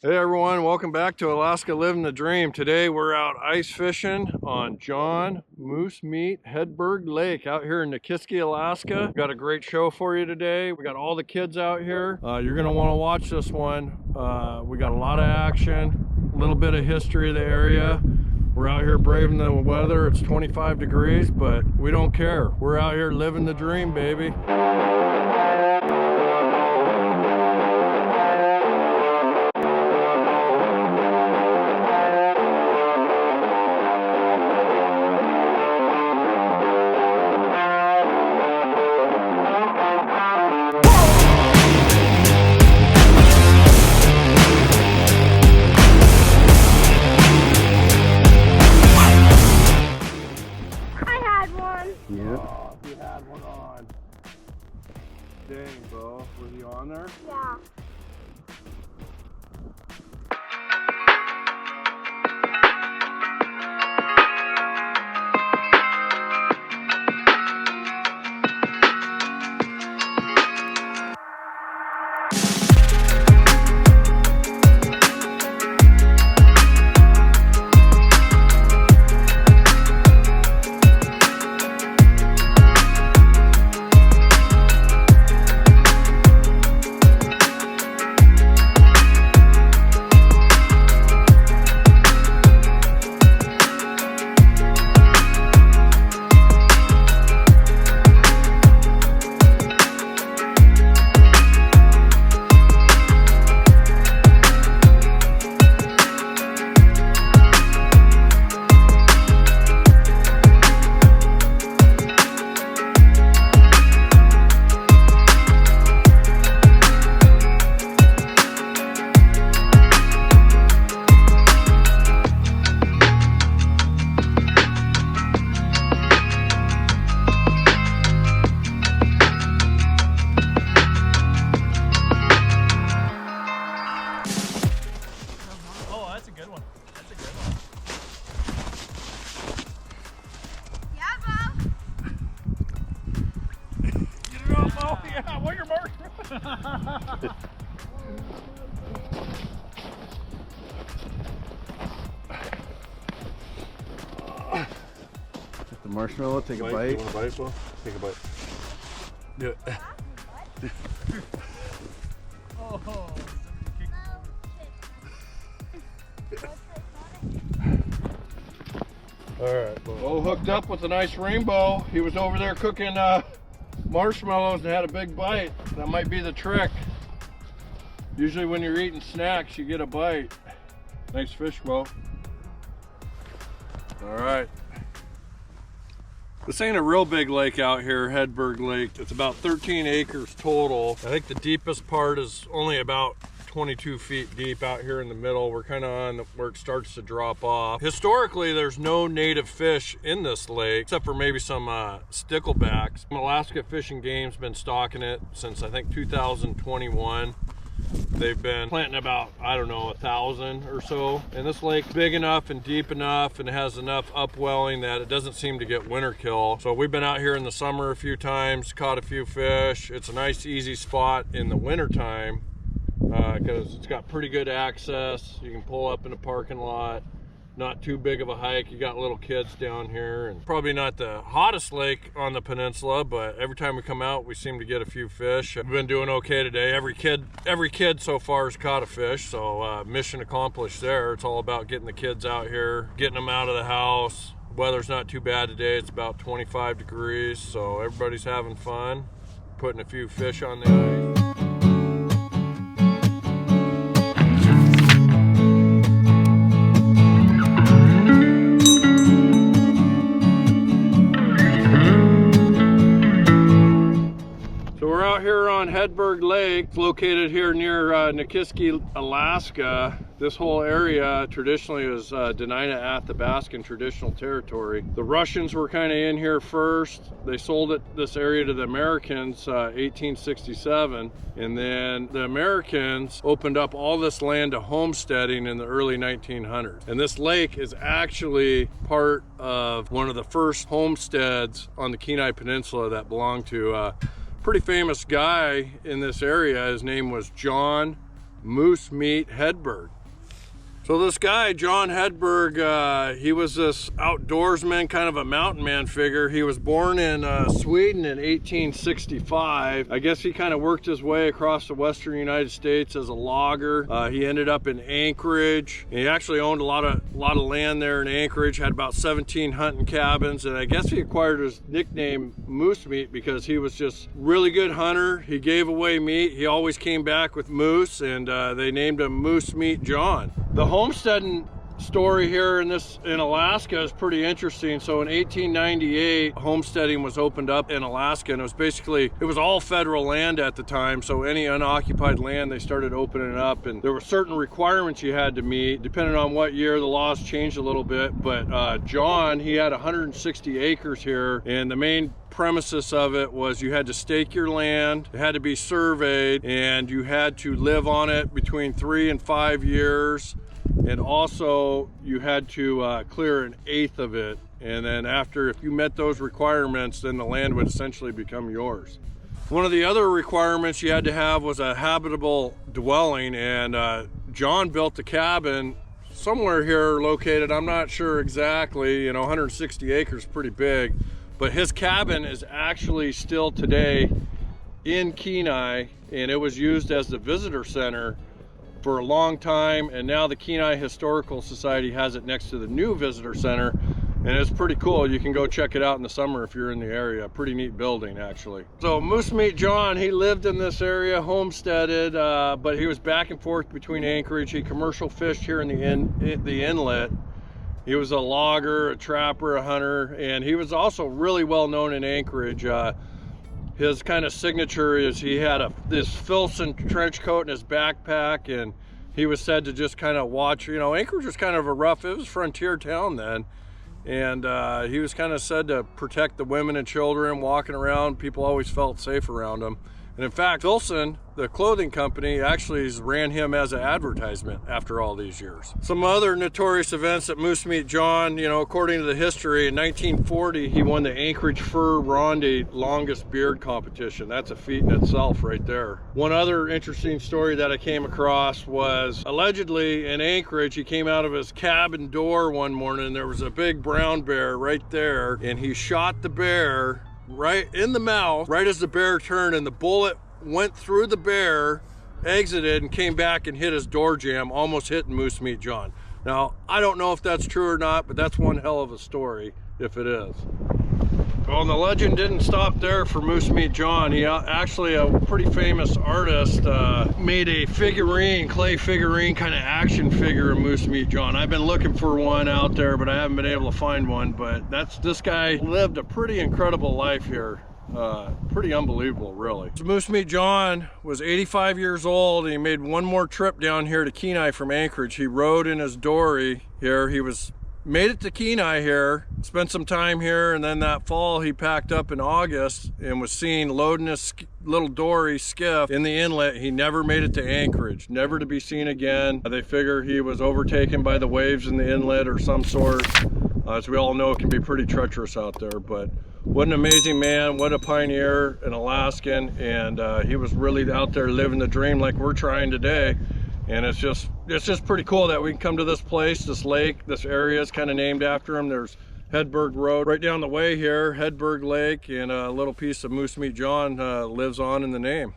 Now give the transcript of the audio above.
Hey everyone, welcome back to Alaska Living the Dream. Today we're out ice fishing on John Moose Meat Hedberg Lake out here in NIKISKI, Alaska. We've got a great show for you today. We got all the kids out here. You're gonna wanna watch this one. We got a lot of action, a little bit of history of the area. We're out here braving the weather. It's 25 degrees, but we don't care. We're out here living the dream, baby. Yeah. You had one on. Dang, bro. Was he on there? Yeah. The marshmallow, take a bite. You want a bite, Will? Take a bite. Do it. Oh. Alright, Bo hooked up with a nice rainbow. He was over there cooking marshmallows and had a big bite. That might be the trick. Usually when you're eating snacks, you get a bite. Nice fish, Bo. All right. This ain't a real big lake out here, Hedberg Lake. It's about 13 acres total. I think the deepest part is only about 22 feet deep out here in the middle. We're kind of on where it starts to drop off. Historically, there's no native fish in this lake, except for maybe some sticklebacks. Alaska Fish and Game's been stocking it since I think 2021. They've been planting about, I don't know, 1,000 or so. And this lake's big enough and deep enough and has enough upwelling that it doesn't seem to get winter kill. So we've been out here in the summer a few times, caught a few fish. It's a nice, easy spot in the winter time because it's got pretty good access. You can pull up in the parking lot. Not too big of a hike. You got little kids down here, and probably not the hottest lake on the peninsula, but every time we come out we seem to get a few fish. We've been doing okay today. Every kid so far has caught a fish, so mission accomplished there. It's all about getting the kids out here, getting them out of the house. Weather's not too bad today. It's about 25 degrees, so everybody's having fun, putting a few fish on the ice. Here on Hedberg Lake, it's located here near NIKISKI, Alaska. This whole area traditionally was Dena'ina Athabascan traditional territory. The Russians were kind of in here first. They sold this area to the Americans 1867, and then the Americans opened up all this land to homesteading in the early 1900s. And this lake is actually part of one of the first homesteads on the Kenai Peninsula that belonged to pretty famous guy in this area. His name was John Moose Meat Hedberg. So this guy, John Hedberg, he was this outdoorsman, kind of a mountain man figure. He was born in Sweden in 1865. I guess he kind of worked his way across the western United States as a logger. He ended up in Anchorage. He actually owned a lot of land there in Anchorage, had about 17 hunting cabins, and I guess he acquired his nickname Moose Meat because he was just really good hunter. He gave away meat. He always came back with moose, and they named him Moose Meat John. The homesteading story here in Alaska is pretty interesting. So in 1898, homesteading was opened up in Alaska, and it was all federal land at the time. So any unoccupied land, they started opening it up, and there were certain requirements you had to meet. Depending on what year, the laws changed a little bit. But John, he had 160 acres here, and the main premises of it was you had to stake your land, it had to be surveyed, and you had to live on it between 3 and 5 years, and also you had to clear an eighth of it, and then after, if you met those requirements, then the land would essentially become yours. One of the other requirements you had to have was a habitable dwelling, and John built a cabin somewhere here located, I'm not sure exactly, 160 acres, pretty big. But his cabin is actually still today in Kenai, and it was used as the visitor center for a long time, and now the Kenai Historical Society has it next to the new visitor center, and it's pretty cool. You can go check it out in the summer if you're in the area. Pretty neat building, actually. So Moose Meat John, he lived in this area, homesteaded, but he was back and forth between Anchorage. He commercial fished here in the inlet. He was a logger, a trapper, a hunter, and he was also really well known in Anchorage. His kind of signature is he had this Filson trench coat in his backpack, and he was said to just kind of watch, Anchorage was kind of it was a frontier town then, and he was kind of said to protect the women and children walking around. People always felt safe around him. And in fact, Filson, the clothing company, actually ran him as an advertisement after all these years. Some other notorious events that Moose Meat John, according to the history, in 1940, he won the Anchorage Fur Ronde longest beard competition. That's a feat in itself right there. One other interesting story that I came across was allegedly in Anchorage, he came out of his cabin door one morning, and there was a big brown bear right there, and he shot the bear right in the mouth, right as the bear turned, and the bullet went through the bear, exited, and came back and hit his door jamb, almost hitting Moose Meat John. Now, I don't know if that's true or not, but that's one hell of a story if it is. Well, the legend didn't stop there for Moose Meat John. He actually, a pretty famous artist, made a clay figurine, kind of action figure of Moose Meat John. I've been looking for one out there, but I haven't been able to find one. But this guy lived a pretty incredible life here. Pretty unbelievable, really. Moose Meat John was 85 years old, and he made one more trip down here to Kenai from Anchorage. He rode in his dory here. He made it to Kenai here, spent some time here, and then that fall he packed up in August and was seen loading his little dory skiff in the inlet. He never made it to Anchorage, never to be seen again. They figure he was overtaken by the waves in the inlet or some sort. As we all know, it can be pretty treacherous out there, but what an amazing man, what a pioneer, an Alaskan, and he was really out there living the dream like we're trying today. And it's just pretty cool that we can come to this place, this lake. This area is kind of named after him. There's Hedberg Road right down the way here, Hedberg Lake, and a little piece of Moose Meat John lives on in the name.